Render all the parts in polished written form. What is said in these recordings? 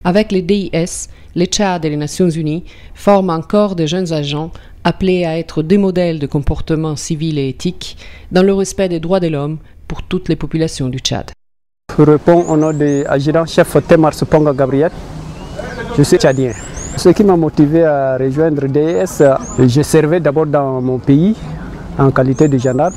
Avec les DIS, le Tchad et les Nations Unies forment encore de jeunes agents appelés à être des modèles de comportement civil et éthique dans le respect des droits de l'homme pour toutes les populations du Tchad. Je réponds au nom de l'adjudant-chef Temar Suponga Gabriel. Je suis tchadien. Ce qui m'a motivé à rejoindre DIS, je servais d'abord dans mon pays en qualité de gendarme.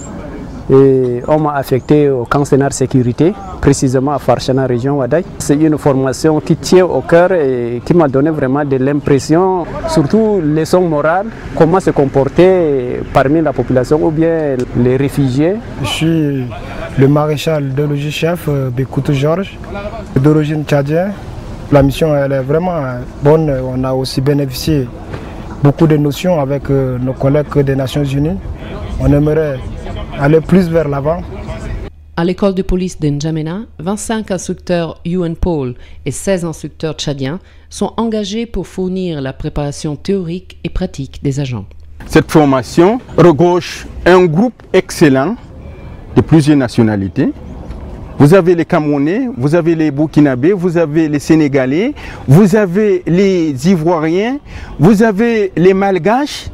Et on m'a affecté au camp Sénar Sécurité, précisément à Farchana, région Wadaï. C'est une formation qui tient au cœur et qui m'a donné vraiment de l'impression, surtout leçons morales, comment se comporter parmi la population ou bien les réfugiés. Je suis le maréchal de logis-chef Bekoutou Georges, d'origine tchadienne. La mission elle est vraiment bonne, on a aussi bénéficié beaucoup de notions avec nos collègues des Nations Unies. On aimerait aller plus vers l'avant. À l'école de police d'Njamena, 25 instructeurs UNPOL et 16 instructeurs tchadiens sont engagés pour fournir la préparation théorique et pratique des agents. Cette formation regorge un groupe excellent de plusieurs nationalités. Vous avez les Camerounais, vous avez les Burkinabés, vous avez les Sénégalais, vous avez les Ivoiriens, vous avez les Malgaches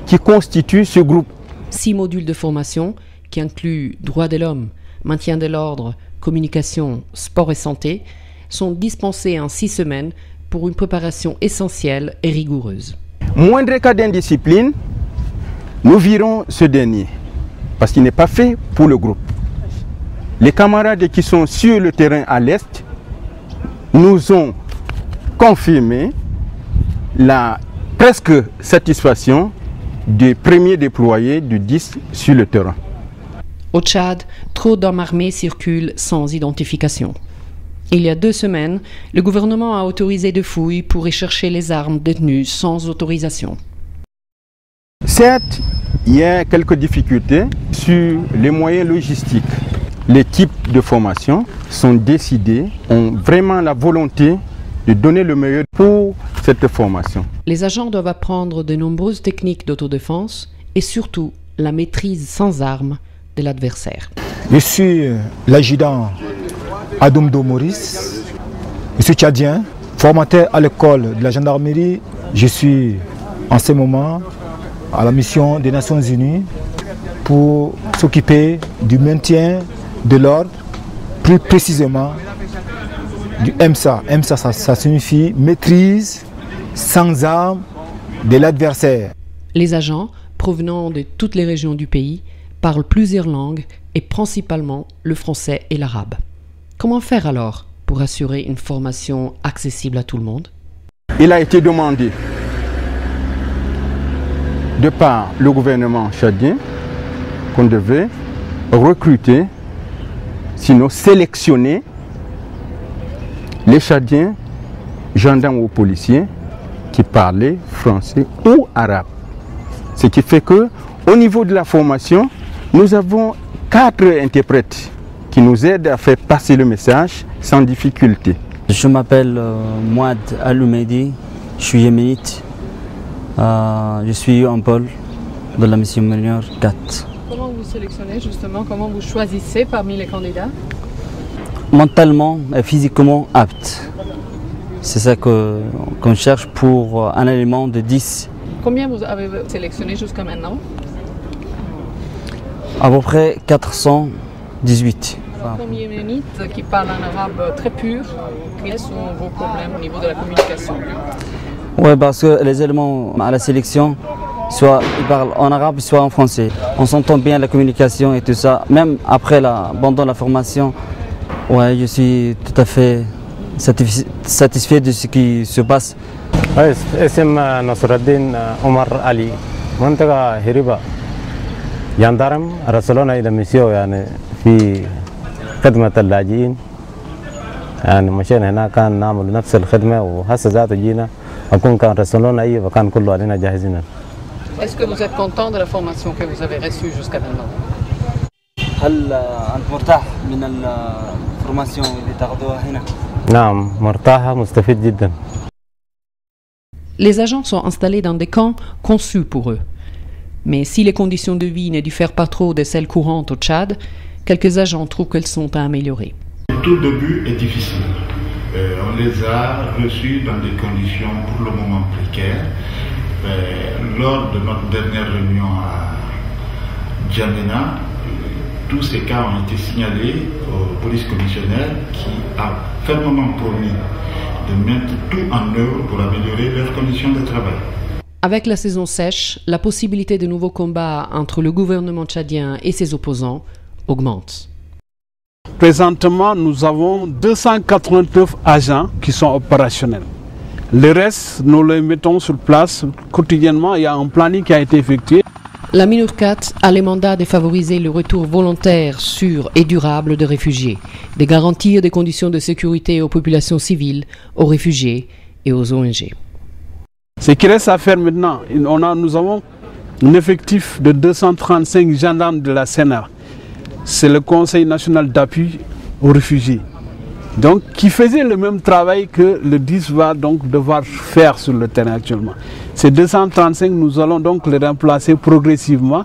qui constituent ce groupe. 6 modules de formation qui incluent droits de l'homme, maintien de l'ordre, communication, sport et santé sont dispensés en 6 semaines pour une préparation essentielle et rigoureuse. Moindre cas d'indiscipline, nous virons ce dernier parce qu'il n'est pas fait pour le groupe. Les camarades qui sont sur le terrain à l'Est nous ont confirmé la presque satisfaction des premiers déployés du 10 sur le terrain. Au Tchad, trop d'hommes armés circulent sans identification. Il y a 2 semaines, le gouvernement a autorisé des fouilles pour rechercher les armes détenues sans autorisation. Certes, il y a quelques difficultés sur les moyens logistiques. Les types de formation sont décidés, ont vraiment la volonté de donner le meilleur pour cette formation. Les agents doivent apprendre de nombreuses techniques d'autodéfense et surtout la maîtrise sans armes de l'adversaire. Je suis l'adjudant Adoumdo Maurice, je suis tchadien, formateur à l'école de la gendarmerie. Je suis en ce moment à la mission des Nations Unies pour s'occuper du maintien de l'ordre, plus précisément du MSA. MSA, ça signifie maîtrise sans armes de l'adversaire. Les agents, provenant de toutes les régions du pays, parlent plusieurs langues et principalement le français et l'arabe. Comment faire alors pour assurer une formation accessible à tout le monde? Il a été demandé de par le gouvernement tchadien qu'on devait recruter, sinon sélectionner les Tchadiens, gendarmes ou policiers qui parlaient français ou arabe. Ce qui fait que, au niveau de la formation, nous avons 4 interprètes qui nous aident à faire passer le message sans difficulté. Je m'appelle Mouad Aloumedi, je suis yéménite. Je suis en pôle de la mission mineure 4. Comment vous sélectionnez justement, comment vous choisissez parmi les candidats? Mentalement et physiquement apte. C'est ça qu'on cherche pour un élément de 10. Combien vous avez sélectionné jusqu'à maintenant? À peu près 418. Comme yéménite qui parle un arabe très pur, quels sont vos problèmes au niveau de la communication? Oui, parce que les éléments à la sélection, soit ils parlent en arabe, soit en français. On s'entend bien la communication et tout ça. Même après pendant la formation, ouais, je suis tout à fait satisfait de ce qui se passe. اسم نصر الدين عمر علي منطقة هريبة يندرم رسلونا إلى ميسيو يعني في خدمة اللاجئين يعني مشينا هنا كان نعمل نفس الخدمة وهسه ذاته جينا أكون كان رسلونا أي فكان كله علينا جاهزين. Est-ce que vous êtes content de la formation que vous avez reçue jusqu'à maintenant? هل أنت مرتاح من الفورماسيون اللي تاخذوها هنا؟ نعم مرتاحة مستفيد جدا. Les agents sont installés dans des camps conçus pour eux. Mais si les conditions de vie ne diffèrent pas trop de celles courantes au Tchad, quelques agents trouvent qu'elles sont à améliorer. Le tout début est difficile. On les a reçus dans des conditions pour le moment précaires. Lors de notre dernière réunion à Djamena, tous ces cas ont été signalés au police commissionnaire qui a fermement promis de mettre tout en œuvre pour améliorer leurs conditions de travail. Avec la saison sèche, la possibilité de nouveaux combats entre le gouvernement tchadien et ses opposants augmente. Présentement, nous avons 289 agents qui sont opérationnels. Le reste, nous les mettons sur place quotidiennement. Il y a un planning qui a été effectué. La MINURCAT a le mandat de favoriser le retour volontaire, sûr et durable de réfugiés, de garantir des conditions de sécurité aux populations civiles, aux réfugiés et aux ONG. Ce qui reste à faire maintenant, nous avons un effectif de 235 gendarmes de la CNR. C'est le Conseil national d'appui aux réfugiés. Donc, qui faisait le même travail que le 10 va donc devoir faire sur le terrain actuellement. Ces 235, nous allons donc les remplacer progressivement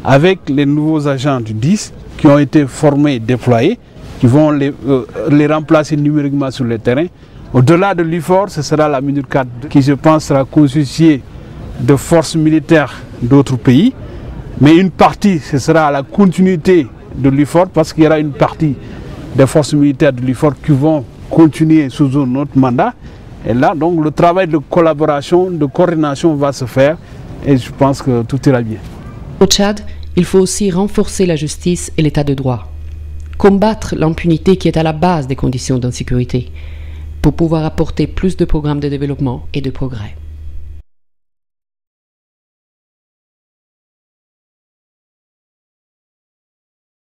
avec les nouveaux agents du 10 qui ont été formés et déployés, qui vont les remplacer numériquement sur le terrain. Au-delà de l'IFOR, ce sera la MINURCAT qui, je pense, sera constituée de forces militaires d'autres pays. Mais une partie, ce sera à la continuité de l'IFOR parce qu'il y aura une partie des forces militaires de l'IFOR qui vont continuer sous notre mandat. Et là, donc, le travail de collaboration, de coordination va se faire et je pense que tout ira bien. Au Tchad, il faut aussi renforcer la justice et l'état de droit. Combattre l'impunité qui est à la base des conditions d'insécurité pour pouvoir apporter plus de programmes de développement et de progrès.